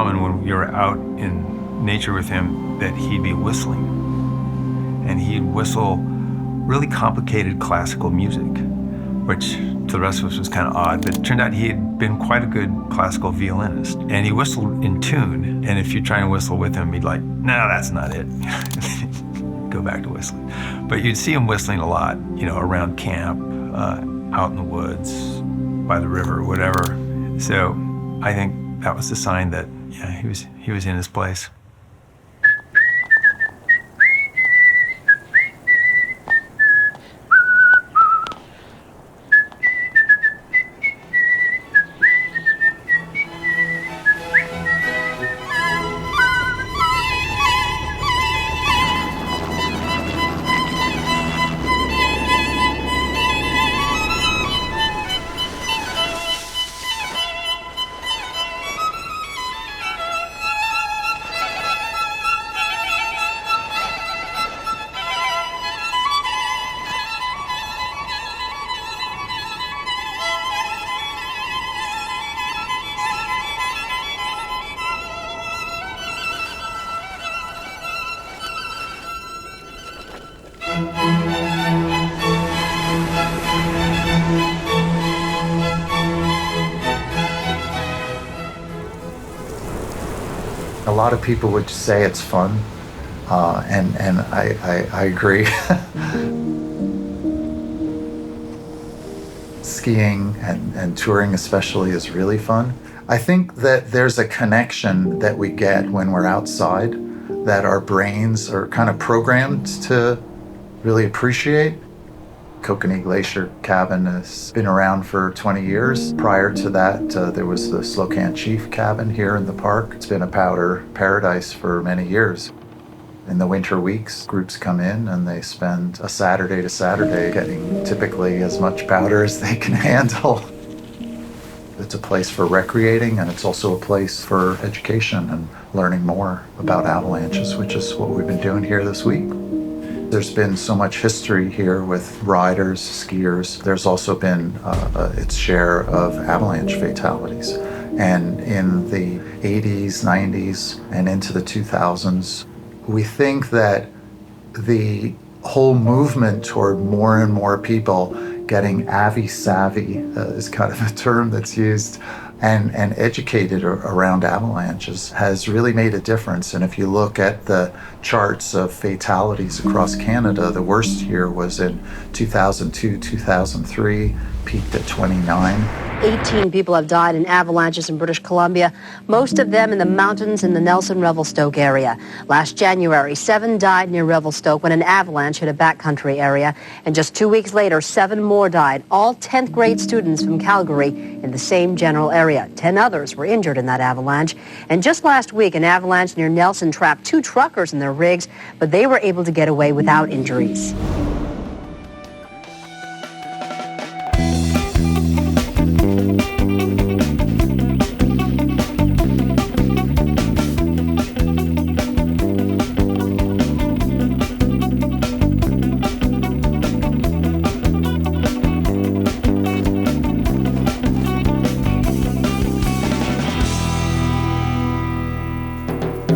common when you're out in nature with him that he'd be whistling. And he'd whistle really complicated classical music, which to the rest of us was kind of odd, but it turned out he had been quite a good classical violinist. And he whistled in tune, and if you try and whistle with him, he'd like, no, that's not it. Go back to whistling. But you'd see him whistling a lot, you know, around camp, out in the woods, by the river, whatever. So I think that was the sign that, yeah, he was in his place. A lot of people would say it's fun, and I agree. Skiing and touring especially is really fun. I think that there's a connection that we get when we're outside that our brains are kind of programmed to really appreciate. Kokanee Glacier cabin has been around for 20 years. Prior to that, there was the Slocan Chief cabin here in the park. It's been a powder paradise for many years. In the winter weeks, groups come in and they spend a Saturday to Saturday getting typically as much powder as they can handle. It's a place for recreating, and it's also a place for education and learning more about avalanches, which is what we've been doing here this week. There's been so much history here with riders, skiers. There's also been its share of avalanche fatalities. And in the 80s, 90s, and into the 2000s, we think that the whole movement toward more and more people getting savvy is kind of a term that's used, and educated around avalanches has really made a difference. And if you look at the charts of fatalities across Canada, the worst year was in 2002, 2003, peaked at 29. 18 people have died in avalanches in British Columbia, most of them in the mountains in the Nelson-Revelstoke area. Last January, 7 died near Revelstoke when an avalanche hit a backcountry area. And just 2 weeks later, 7 more died, all 10th grade students from Calgary in the same general area. 10 others were injured in that avalanche. And just last week, an avalanche near Nelson trapped 2 truckers in their rigs, but they were able to get away without injuries.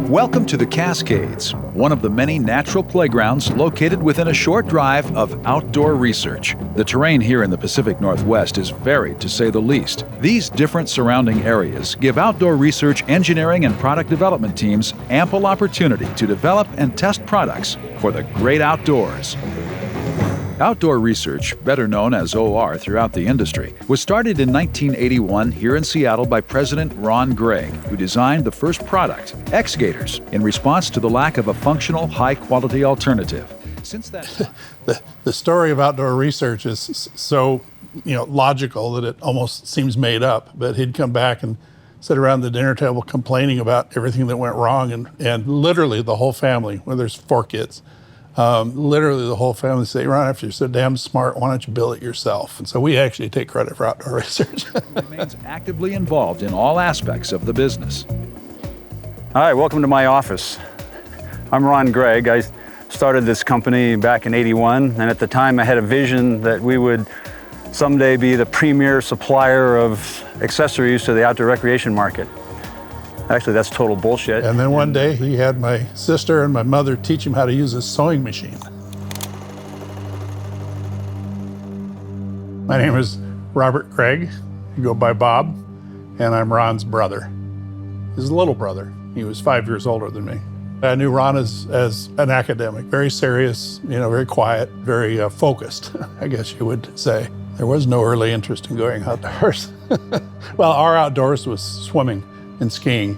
Welcome to the Cascades, one of the many natural playgrounds located within a short drive of outdoor research. The terrain here in the Pacific Northwest is varied, to say the least. These different surrounding areas give outdoor research, engineering, and product development teams ample opportunity to develop and test products for the great outdoors. Outdoor research, better known as OR throughout the industry, was started in 1981 here in Seattle by President Ron Gregg, who designed the first product, X-Gators, in response to the lack of a functional, high-quality alternative. Since that time, the story of outdoor research is so logical that it almost seems made up. But he'd come back and sit around the dinner table complaining about everything that went wrong, and literally the whole family, well, there's 4 kids, literally the whole family say, Ron, if you're so damn smart, why don't you build it yourself? And so we actually take credit for outdoor research. Remains actively involved in all aspects of the business. Hi, welcome to my office. I'm Ron Gregg. I started this company back in '81, and at the time I had a vision that we would someday be the premier supplier of accessories to the outdoor recreation market. Actually, that's total bullshit. And then one day he had my sister and my mother teach him how to use a sewing machine. My name is Robert Craig. I go by Bob, and I'm Ron's brother. His little brother. He was 5 years older than me. I knew Ron as an academic, very serious, very quiet, very focused, I guess you would say. There was no early interest in going outdoors. Well, our outdoors was swimming and skiing.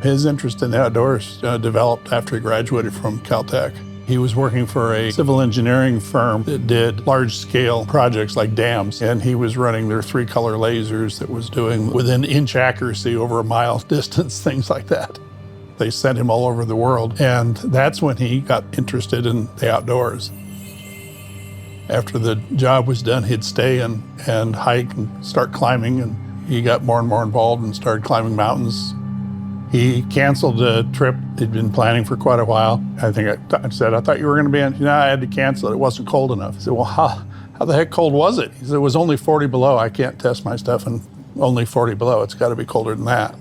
His interest in the outdoors developed after he graduated from Caltech. He was working for a civil engineering firm that did large-scale projects like dams, and he was running their 3-color lasers that was doing within inch accuracy over a mile distance, things like that. They sent him all over the world, and that's when he got interested in the outdoors. After the job was done, he'd stay and hike and start climbing, and he got more and more involved and started climbing mountains. He canceled a trip he'd been planning for quite a while. I think I said, I thought you were going to be in. I had to cancel it. It wasn't cold enough. He said, well, how the heck cold was it? He said, it was only 40 below. I can't test my stuff in only 40 below. It's got to be colder than that.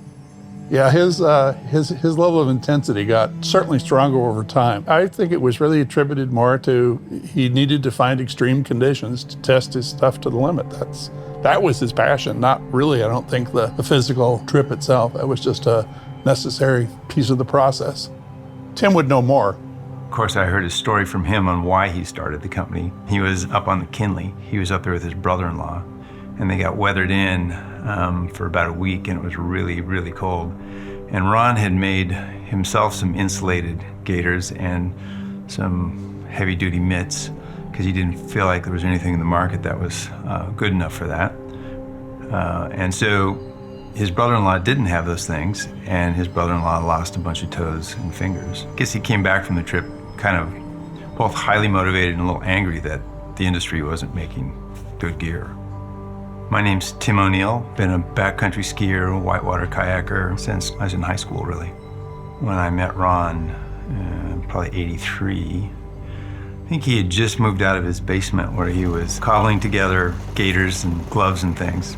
Yeah, his level of intensity got certainly stronger over time. I think it was really attributed more to he needed to find extreme conditions to test his stuff to the limit. That was his passion, not really, I don't think, the physical trip itself. That was just a necessary piece of the process. Tim would know more. Of course, I heard his story from him on why he started the company. He was up on the Kinley. He was up there with his brother-in-law, and they got weathered in for about a week, and it was really, really cold. And Ron had made himself some insulated gaiters and some heavy-duty mitts because he didn't feel like there was anything in the market that was good enough for that. And so his brother-in-law didn't have those things, and his brother-in-law lost a bunch of toes and fingers. I guess he came back from the trip kind of both highly motivated and a little angry that the industry wasn't making good gear. My name's Tim O'Neill. Been a backcountry skier, whitewater kayaker since I was in high school, really. When I met Ron, probably 83, I think he had just moved out of his basement where he was cobbling together gaiters and gloves and things.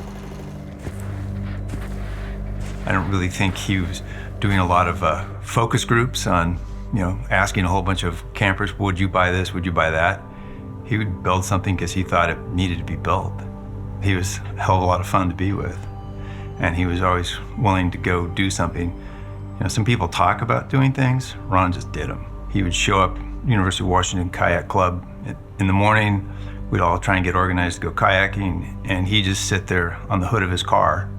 I don't really think he was doing a lot of focus groups on, asking a whole bunch of campers, would you buy this, would you buy that? He would build something because he thought it needed to be built. He was a hell of a lot of fun to be with. And he was always willing to go do something. Some people talk about doing things, Ron just did them. He would show up University of Washington Kayak Club in the morning. We'd all try and get organized to go kayaking, and he'd just sit there on the hood of his car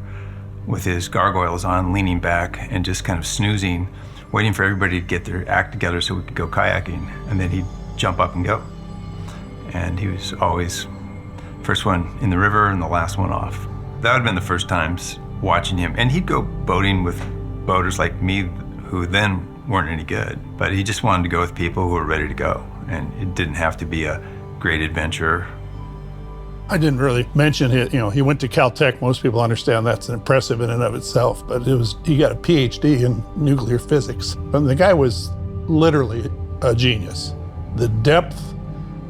with his gargoyles on, leaning back and just kind of snoozing, waiting for everybody to get their act together so we could go kayaking. And then he'd jump up and go. And he was always first one in the river and the last one off. That would have been the first times watching him. And he'd go boating with boaters like me who then weren't any good. But he just wanted to go with people who were ready to go. And it didn't have to be a great adventure. I didn't really mention it. He went to Caltech. Most people understand that's impressive in and of itself, but he got a PhD in nuclear physics. And the guy was literally a genius. The depth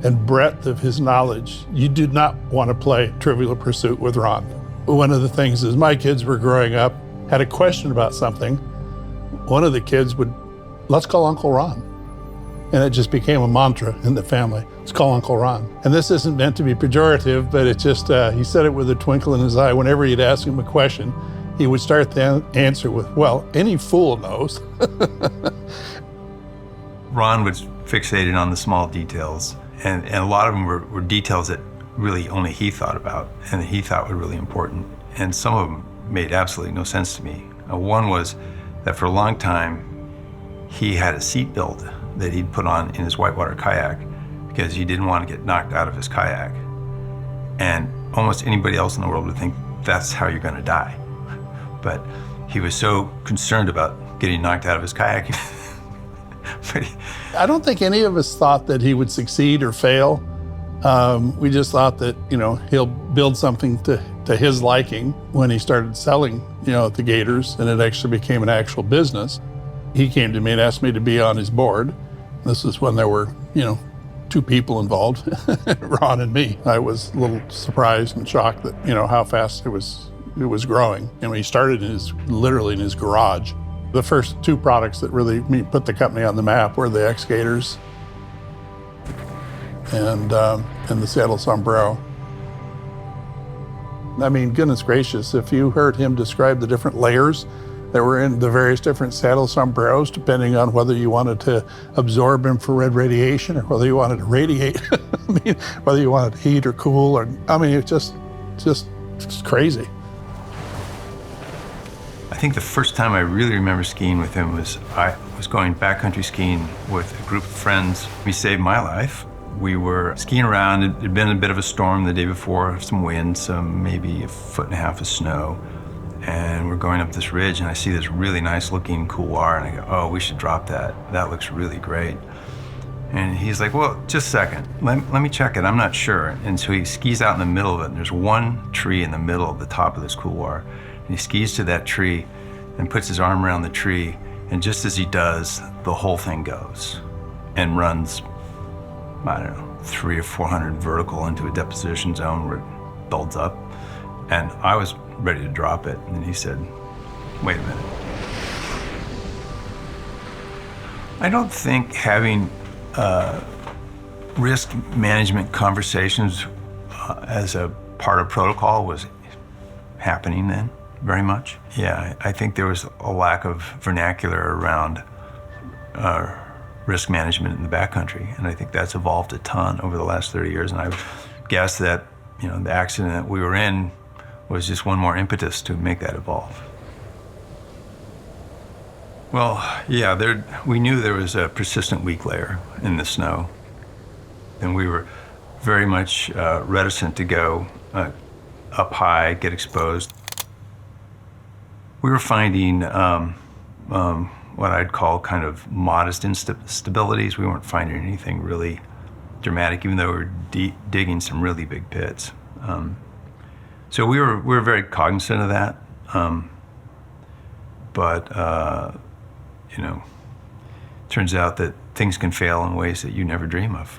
and breadth of his knowledge, you did not want to play Trivial Pursuit with Ron. One of the things is my kids were growing up, had a question about something. One of the kids would, let's call Uncle Ron. And it just became a mantra in the family. Let's call Uncle Ron. And this isn't meant to be pejorative, but it just, he said it with a twinkle in his eye. Whenever you'd ask him a question, he would start the answer with, well, any fool knows. Ron was fixated on the small details, and a lot of them were details that really only he thought about and that he thought were really important. And some of them made absolutely no sense to me. One was that for a long time, he had a seat belt that he'd put on in his whitewater kayak because he didn't want to get knocked out of his kayak. And almost anybody else in the world would think that's how you're going to die. But he was so concerned about getting knocked out of his kayak. I don't think any of us thought that he would succeed or fail. We just thought that, he'll build something to his liking. When he started selling, the gaiters, and it actually became an actual business, he came to me and asked me to be on his board. This is when there were, 2 people involved, Ron and me. I was a little surprised and shocked that, how fast it was it was growing. And he started literally in his garage. The first two products that really put the company on the map were the X-Gators and the saddle sombrero. I mean, goodness gracious, if you heard him describe the different layers that were in the various different saddle sombreros, depending on whether you wanted to absorb infrared radiation or whether you wanted to radiate, I mean, whether you wanted heat or cool, or, I mean, it's just crazy. I think the first time I really remember skiing with him was I was going backcountry skiing with a group of friends. He saved my life. We were skiing around. It had been a bit of a storm the day before, some wind, maybe 1.5 feet of snow. And we're going up this ridge, and I see this really nice looking couloir, and I go, oh, we should drop that. That looks really great. And he's like, well, just a second. Let me check it. I'm not sure. And so he skis out in the middle of it, and there's one tree in the middle of the top of this couloir. And he skis to that tree and puts his arm around the tree, and just as he does, the whole thing goes and runs, I don't know, 300 or 400 vertical into a deposition zone where it builds up. And I was ready to drop it, and he said, wait a minute. I don't think having risk management conversations as a part of protocol was happening then very much. Yeah, I think there was a lack of vernacular around risk management in the backcountry, and I think that's evolved a ton over the last 30 years, and I guess that, you know, the accident that we were in was just one more impetus to make that evolve. Well, yeah, we knew there was a persistent weak layer in the snow, and we were very much reticent to go up high, get exposed. We were finding what I'd call kind of modest instabilities. We weren't finding anything really dramatic, even though we were digging some really big pits. So we were very cognizant of that, but you know, turns out that things can fail in ways that you never dream of.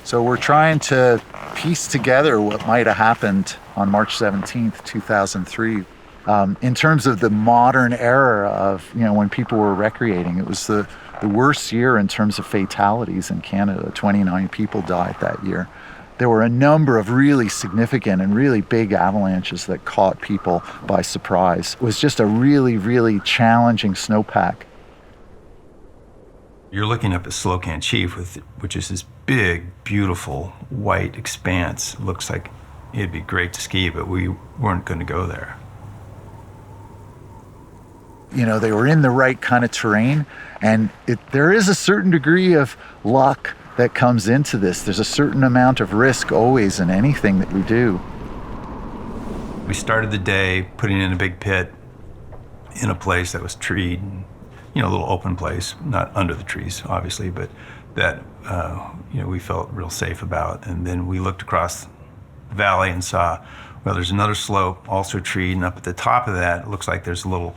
So we're trying to piece together what might have happened on March 17th, 2003. In terms of the modern era of, you know, when people were recreating, it was the worst year in terms of fatalities in Canada. 29 people died that year. There were a number of really significant and really big avalanches that caught people by surprise. It was just a really, really challenging snowpack. You're looking up at Slocan Chief, which is this big, beautiful, white expanse. It looks like it'd be great to ski, but we weren't going to go there. You know, they were in the right kind of terrain, and there is a certain degree of luck that comes into this. There's a certain amount of risk always in anything that we do. We started the day putting in a big pit in a place that was treed, you know, a little open place, not under the trees, obviously, but that, you know, we felt real safe about. And then we looked across the valley and saw, well, there's another slope, also treed, and up at the top of that, it looks like there's a little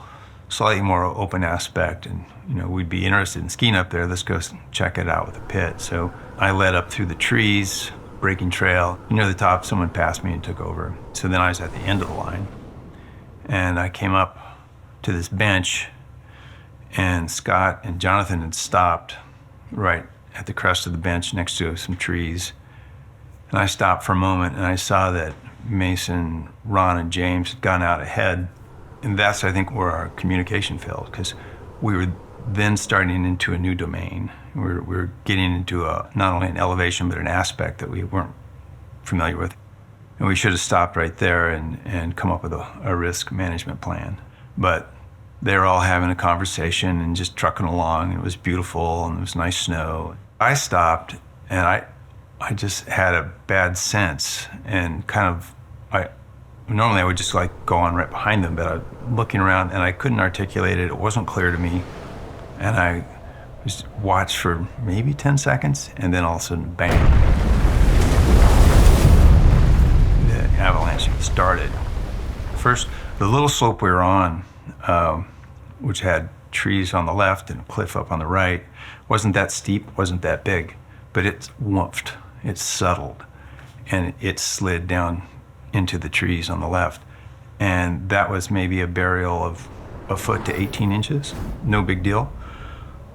slightly more open aspect, and, you know, we'd be interested in skiing up there. Let's go check it out with a pit. So I led up through the trees, breaking trail. Near the top, someone passed me and took over. So then I was at the end of the line, and I came up to this bench, and Scott and Jonathan had stopped right at the crest of the bench next to some trees. And I stopped for a moment, and I saw that Mason, Ron, and James had gone out ahead. And that's, I think, where our communication failed, because we were then starting into a new domain. We were getting into not only an elevation, but an aspect that we weren't familiar with. And we should have stopped right there and come up with a risk management plan. But they were all having a conversation and just trucking along. It was beautiful, and there was nice snow. I stopped, and I just had a bad sense, and kind of, normally I would just like go on right behind them, but I was looking around and I couldn't articulate it. It wasn't clear to me. And I just watched for maybe 10 seconds, and then all of a sudden, bang. The avalanche started. First, the little slope we were on, which had trees on the left and a cliff up on the right, wasn't that steep, wasn't that big. but it whooped, it settled, and it slid down into the trees on the left. And that was maybe a burial of a foot to 18 inches, no big deal.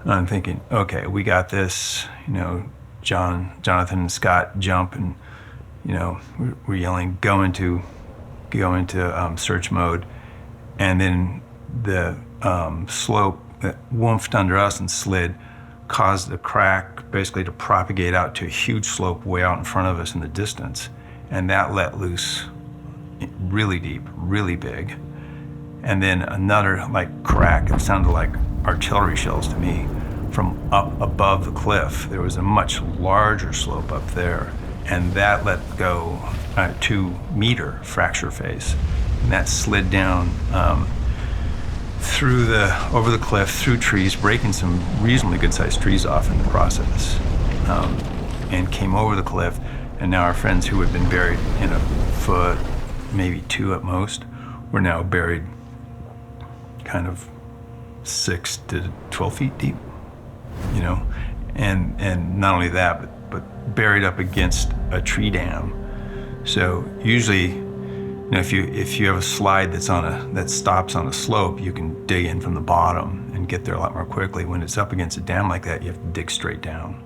And I'm thinking, okay, we got this, you know, Jonathan and Scott jump, and, you know, we're yelling, go into search mode. And then the slope that whooped under us and slid caused the crack basically to propagate out to a huge slope way out in front of us in the distance. And that let loose really deep, really big. And then another like crack, it sounded like artillery shells to me, from up above the cliff. There was a much larger slope up there, and that let go a 2-meter fracture face. And that slid down over the cliff, through trees, breaking some reasonably good-sized trees off in the process, and came over the cliff. And now our friends who had been buried in a foot, maybe 2 at most, were now buried kind of 6 to 12 feet deep, you know, and not only that, but buried up against a tree dam. So usually, you know, if you have a slide that stops on a slope, you can dig in from the bottom and get there a lot more quickly. When it's up against a dam like that, you have to dig straight down.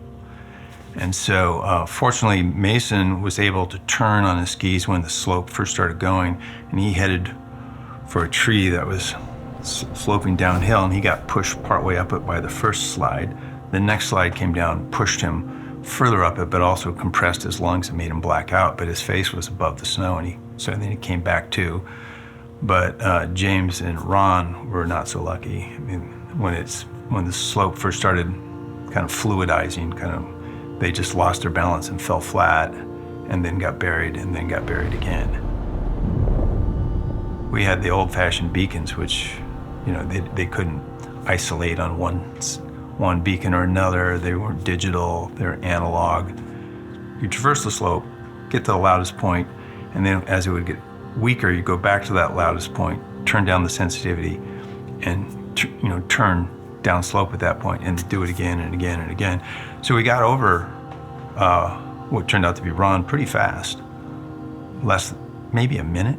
And so, fortunately, Mason was able to turn on his skis when the slope first started going, and he headed for a tree that was sloping downhill, and he got pushed partway up it by the first slide. The next slide came down, pushed him further up it, but also compressed his lungs and made him black out, but his face was above the snow, and so then he came back too. But James and Ron were not so lucky. I mean, when the slope first started kind of fluidizing, they just lost their balance and fell flat, and then got buried, and then got buried again. We had the old-fashioned beacons, which, you know, they couldn't isolate on one beacon or another. They weren't digital, they were analog. You traverse the slope, get to the loudest point, and then as it would get weaker, you go back to that loudest point, turn down the sensitivity, and turn down slope at that point, and do it again and again and again. So we got over what turned out to be Ron pretty fast, maybe a minute.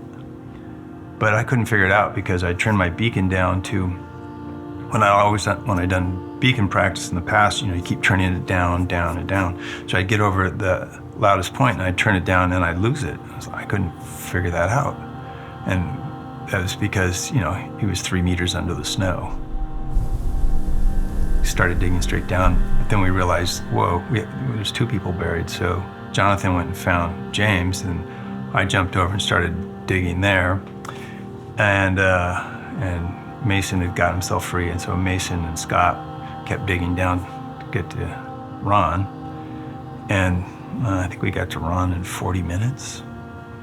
But I couldn't figure it out because I turned my beacon down to, when I'd done beacon practice in the past, you know, you keep turning it down, down, and down. So I'd get over the loudest point and I'd turn it down and I'd lose it. I couldn't figure that out. And that was because, you know, he was 3 meters under the snow. We started digging straight down, but then we realized, whoa, there's 2 people buried. So Jonathan went and found James, and I jumped over and started digging there. And Mason had got himself free, and so Mason and Scott kept digging down to get to Ron. And I think we got to Ron in 40 minutes.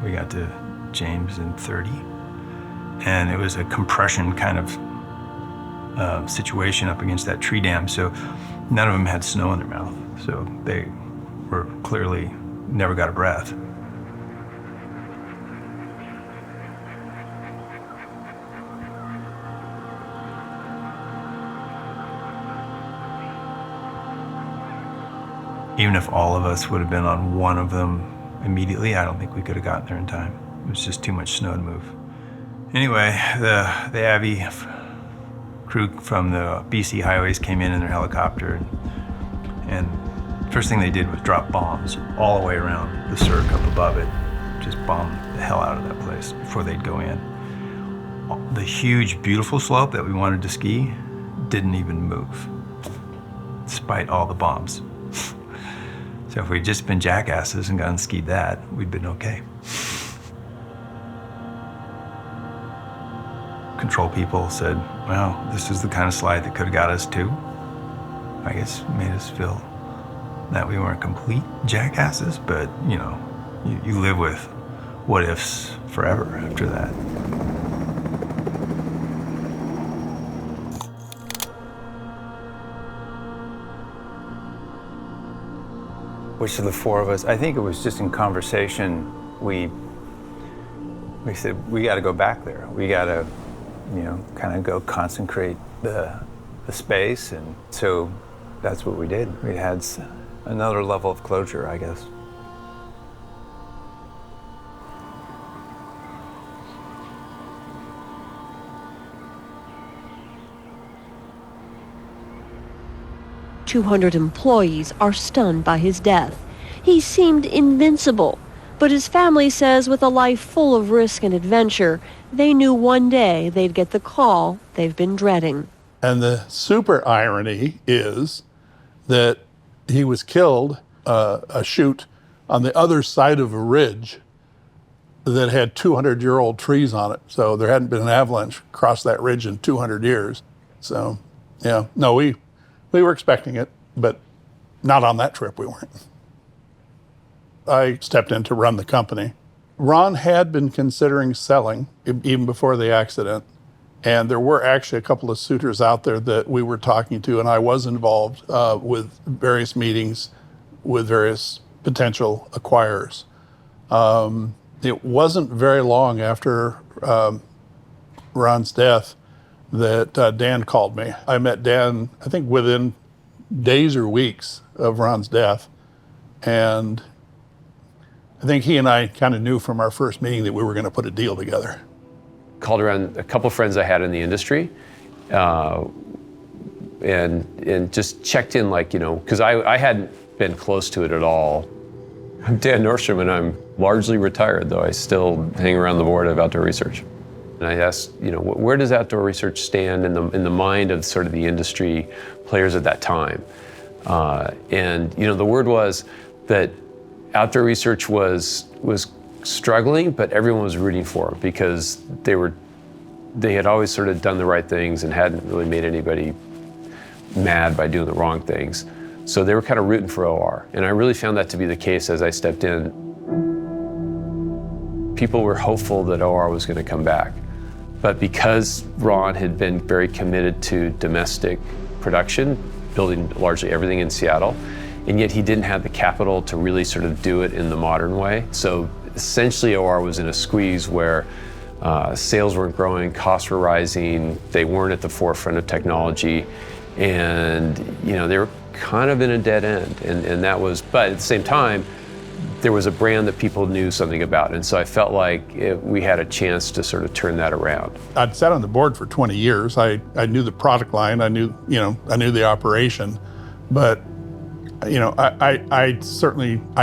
We got to James in 30. And it was a compression kind of situation up against that tree dam, so none of them had snow in their mouth. So they were clearly never got a breath. Even if all of us would have been on one of them immediately, I don't think we could have gotten there in time. It was just too much snow to move. Anyway, the Abbey crew from the BC highways came in their helicopter, and first thing they did was drop bombs all the way around the cirque up above it. Just bomb the hell out of that place before they'd go in. The huge, beautiful slope that we wanted to ski didn't even move, despite all the bombs. So if we'd just been jackasses and gone and skied that, we'd been okay. Control people said, well, this is the kind of slide that could have got us too. I guess made us feel that we weren't complete jackasses, but you know, you live with what ifs forever after that. Which of the 4 of us, I think it was just in conversation, we said, we gotta go back there. We gotta, you know, kind of go consecrate the space. And so that's what we did. We had another level of closure, I guess. "200 employees are stunned by his death. He seemed invincible, but his family says with a life full of risk and adventure, they knew one day they'd get the call they've been dreading." And the super irony is that he was killed a chute on the other side of a ridge that had 200-year-old trees on it. So there hadn't been an avalanche across that ridge in 200 years. So, yeah, no, we were expecting it, but not on that trip we weren't. I stepped in to run the company. Ron had been considering selling even before the accident. And there were actually a couple of suitors out there that we were talking to, and I was involved with various meetings with various potential acquirers. It wasn't very long after Ron's death that Dan called me. I met Dan, I think, within days or weeks of Ron's death. And I think he and I kind of knew from our first meeting that we were going to put a deal together. Called around a couple friends I had in the industry, and just checked in, like, because I hadn't been close to it at all. I'm Dan Nordstrom, and I'm largely retired, though I still hang around the board of outdoor research. And I asked, where does outdoor research stand in the mind of sort of the industry players at that time? And the word was that outdoor research was struggling, but everyone was rooting for it because they had always sort of done the right things and hadn't really made anybody mad by doing the wrong things. So they were kind of rooting for OR. And I really found that to be the case as I stepped in. People were hopeful that OR was going to come back. But because Ron had been very committed to domestic production, building largely everything in Seattle, and yet he didn't have the capital to really sort of do it in the modern way. So essentially OR was in a squeeze where sales weren't growing, costs were rising, they weren't at the forefront of technology, and they were kind of in a dead end. And that was, but at the same time, there was a brand that people knew something about. And so I felt like we had a chance to sort of turn that around. I'd sat on the board for 20 years. I knew the product line, I knew the operation, but I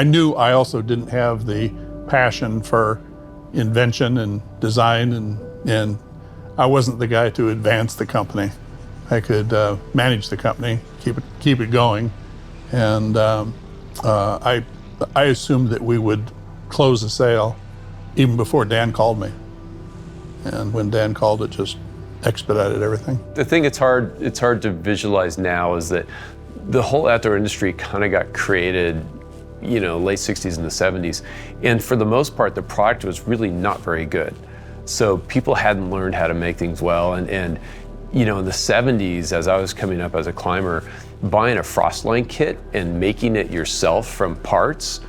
knew I also didn't have the passion for invention and design, and I wasn't the guy to advance the company. I could manage the company, keep it going, and I assumed that we would close the sale even before Dan called me. And when Dan called, it just expedited everything. The thing it's hard to visualize now is that the whole outdoor industry kind of got created, late 60s and the 70s. And for the most part, the product was really not very good. So people hadn't learned how to make things well. And in the 70s, as I was coming up as a climber, buying a Frostline kit and making it yourself from parts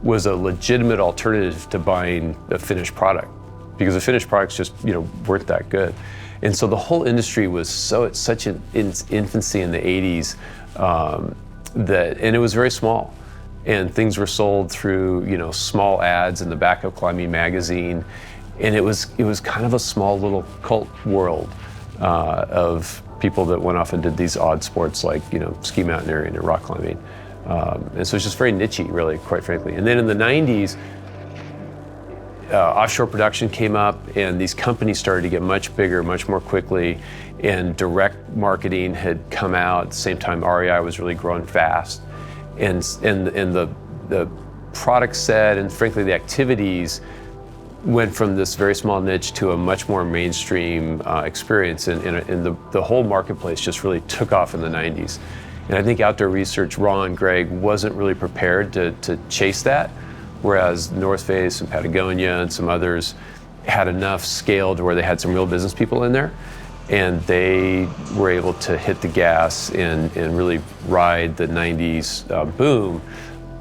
was a legitimate alternative to buying a finished product, because the finished products just, weren't that good. And so the whole industry was at such an infancy in the 80s, and it was very small. And things were sold through, small ads in the back of Climbing magazine. And it was kind of a small little cult world of people that went off and did these odd sports like, ski mountaineering and rock climbing. And so it's just very niche-y, really, quite frankly. And then in the 90s, offshore production came up, and these companies started to get much bigger, much more quickly, and direct marketing had come out. At the same time, REI was really growing fast. And the product set and frankly the activities went from this very small niche to a much more mainstream experience, and the whole marketplace just really took off in the 90s. And I think outdoor research, Ron, Greg, wasn't really prepared to chase that, whereas North Face and Patagonia and some others had enough scale to where they had some real business people in there, and they were able to hit the gas and really ride the 90s boom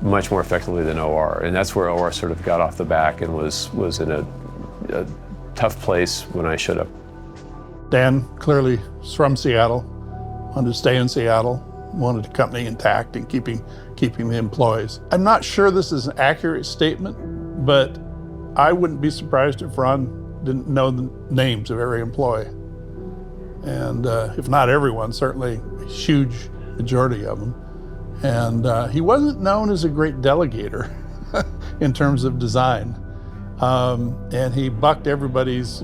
much more effectively than OR. And that's where OR sort of got off the back and was in a tough place when I showed up. Dan clearly is from Seattle, wanted to stay in Seattle, wanted the company intact and keeping keeping the employees. I'm not sure this is an accurate statement, but I wouldn't be surprised if Ron didn't know the names of every employee. And if not everyone, certainly a huge majority of them. And he wasn't known as a great delegator in terms of design. And he bucked everybody's,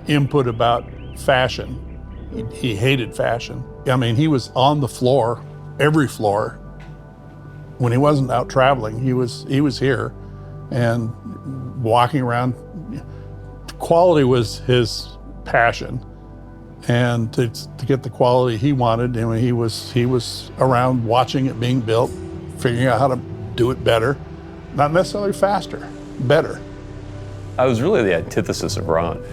input about fashion. He hated fashion. I mean, he was on the floor, every floor. When he wasn't out traveling, he was here and walking around. Quality was his passion. And to get the quality he wanted, he was around watching it being built, figuring out how to do it better, not necessarily faster, better. I was really the antithesis of Ron.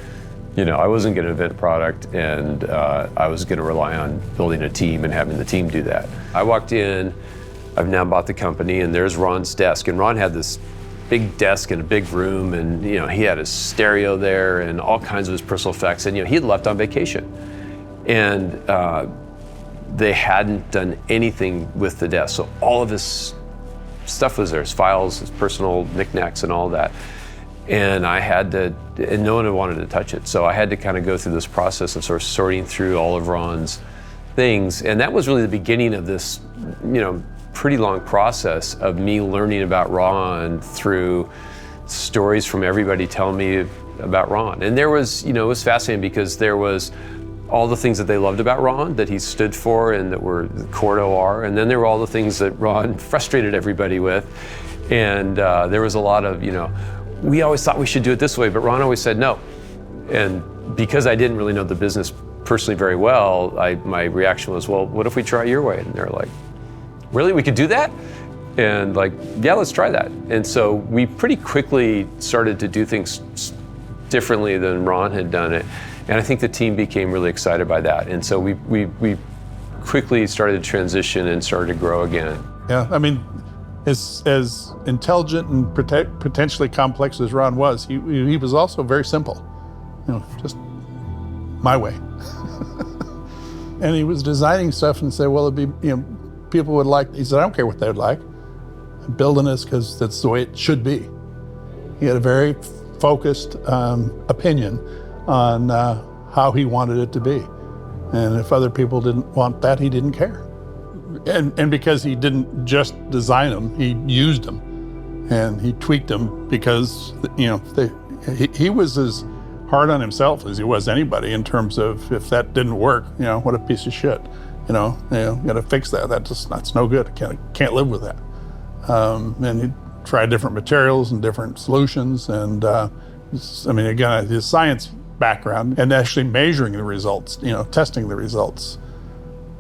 I wasn't going to invent product, and I was going to rely on building a team and having the team do that. I walked in, I've now bought the company, and there's Ron's desk, and Ron had this big desk in a big room, and he had his stereo there and all kinds of his personal effects, and he had left on vacation, and they hadn't done anything with the desk, so all of his stuff was there, his files, his personal knickknacks and all that, and and no one had wanted to touch it, so I had to kind of go through this process of sort of sorting through all of Ron's things, and that was really the beginning of this pretty long process of me learning about Ron through stories from everybody telling me about Ron. And there was, it was fascinating because there was all the things that they loved about Ron, that he stood for and that were core to OR, and then there were all the things that Ron frustrated everybody with. And there was a lot of, we always thought we should do it this way, but Ron always said no. And because I didn't really know the business personally very well, my reaction was, well, what if we try your way? And they're like, really, we could do that? And yeah, let's try that. And so we pretty quickly started to do things differently than Ron had done it. And I think the team became really excited by that. And so we quickly started to transition and started to grow again. Yeah, I mean, as intelligent and potentially complex as Ron was, he was also very simple. Just my way. And he was designing stuff and said, well, it'd be, people would like, he said, I don't care what they would like. I'm building this because that's the way it should be. He had a very focused opinion on how he wanted it to be. And if other people didn't want that, he didn't care. And because he didn't just design them, he used them. And he tweaked them because, he was as hard on himself as he was anybody in terms of if that didn't work, what a piece of shit. You got to fix that. That's no good. I can't live with that. And he tried different materials and different solutions. And again, his science background and actually measuring the results, testing the results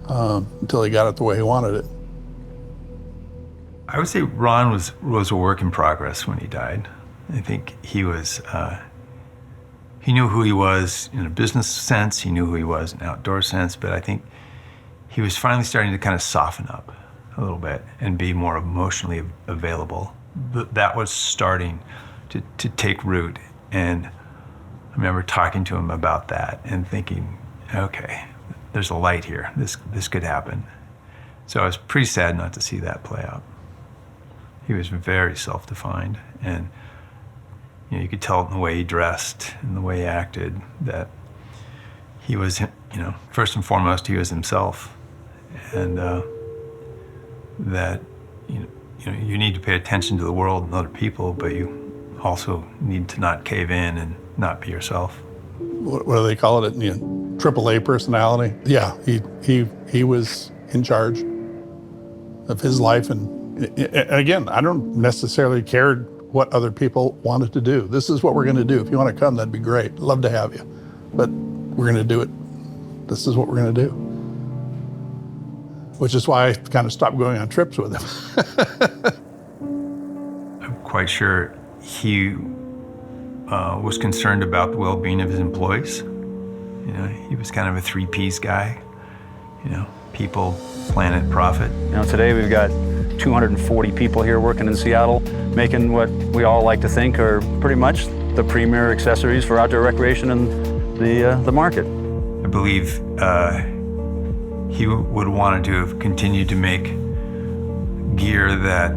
until he got it the way he wanted it. I would say Ron was a work in progress when he died. I think he was, he knew who he was in a business sense, he knew who he was in an outdoor sense, but I think he was finally starting to kind of soften up a little bit and be more emotionally available. That was starting to take root. And I remember talking to him about that and thinking, okay, there's a light here. This could happen. So I was pretty sad not to see that play out. He was very self-defined, and you could tell in the way he dressed and the way he acted that he was, first and foremost, he was himself. And that you need to pay attention to the world and other people, but you also need to not cave in and not be yourself. What do they call it? AAA personality. Yeah, he was in charge of his life, and again, I don't necessarily care what other people wanted to do. This is what we're going to do. If you want to come, that'd be great. Love to have you, but we're going to do it. This is what we're going to do. Which is why I kind of stopped going on trips with him. I'm quite sure he was concerned about the well-being of his employees. He was kind of a 3 Ps guy. People, planet, profit. Today we've got 240 people here working in Seattle, making what we all like to think are pretty much the premier accessories for outdoor recreation in the market. I believe he would want to have continued to make gear that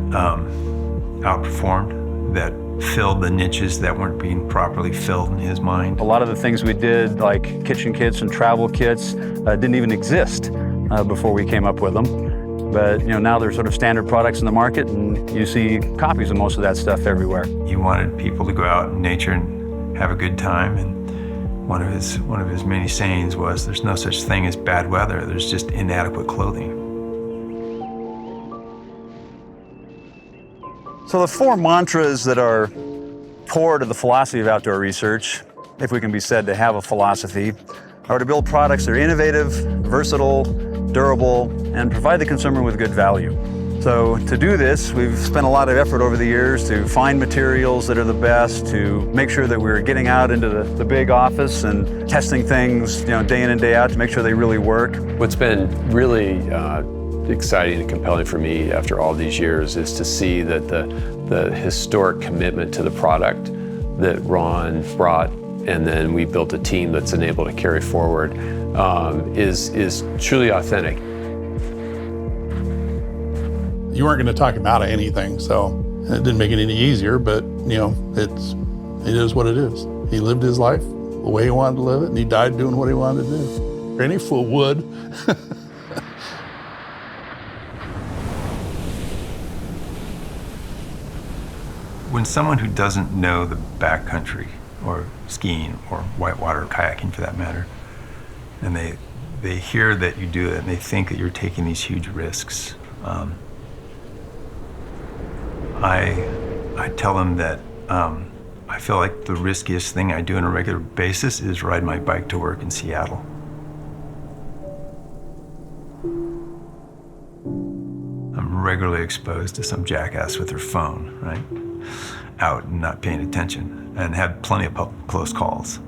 outperformed, that filled the niches that weren't being properly filled in his mind. A lot of the things we did, like kitchen kits and travel kits, didn't even exist before we came up with them. But now they're sort of standard products in the market, and you see copies of most of that stuff everywhere. He wanted people to go out in nature and have a good time, and one of his many sayings was, "There's no such thing as bad weather. There's just inadequate clothing." So the 4 mantras that are core to the philosophy of outdoor research, if we can be said to have a philosophy, are to build products that are innovative, versatile, durable, and provide the consumer with good value. So to do this, we've spent a lot of effort over the years to find materials that are the best, to make sure that we're getting out into the big office and testing things, day in and day out to make sure they really work. What's been really exciting and compelling for me after all these years is to see that the historic commitment to the product that Ron brought, and then we built a team that's been able to carry forward, is truly authentic. You weren't going to talk him out of anything, so it didn't make it any easier, but it is what it is. He lived his life the way he wanted to live it, and he died doing what he wanted to do. Any fool would. When someone who doesn't know the backcountry, or skiing, or whitewater kayaking for that matter, and they hear that you do it, and they think that you're taking these huge risks, I tell them that I feel like the riskiest thing I do on a regular basis is ride my bike to work in Seattle. I'm regularly exposed to some jackass with their phone, right? Out and not paying attention, and had plenty of close calls.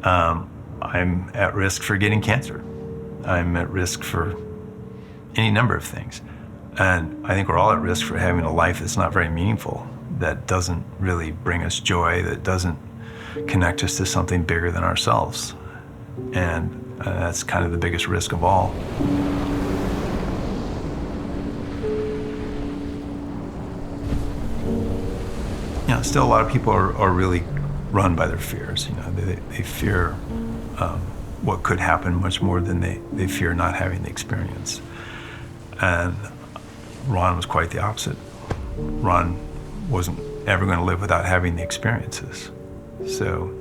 I'm at risk for getting cancer. I'm at risk for any number of things. And I think we're all at risk for having a life that's not very meaningful, that doesn't really bring us joy, that doesn't connect us to something bigger than ourselves. And that's kind of the biggest risk of all. Still a lot of people are really run by their fears. They fear what could happen much more than they fear not having the experience. And Ron was quite the opposite. Ron wasn't ever going to live without having the experiences. So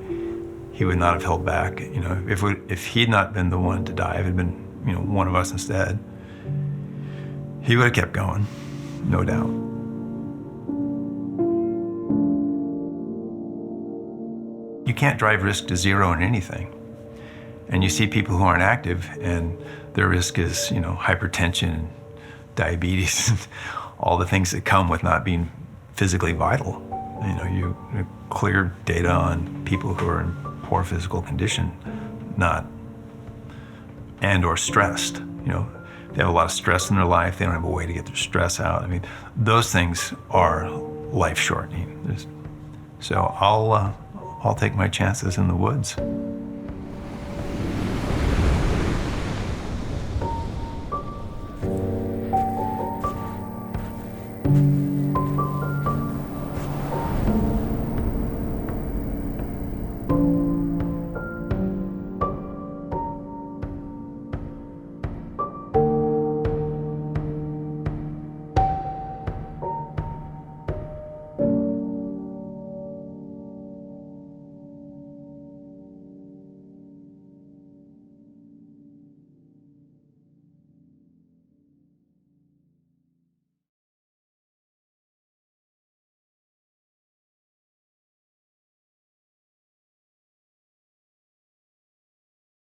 he would not have held back. If he'd not been the one to die, if it had been one of us instead, he would have kept going, no doubt. You can't drive risk to zero in anything. And you see people who aren't active, and their risk is, hypertension, diabetes, and all the things that come with not being physically vital. You clear data on people who are in poor physical condition, or stressed. They have a lot of stress in their life. They don't have a way to get their stress out. Those things are life-shortening. So I'll take my chances in the woods.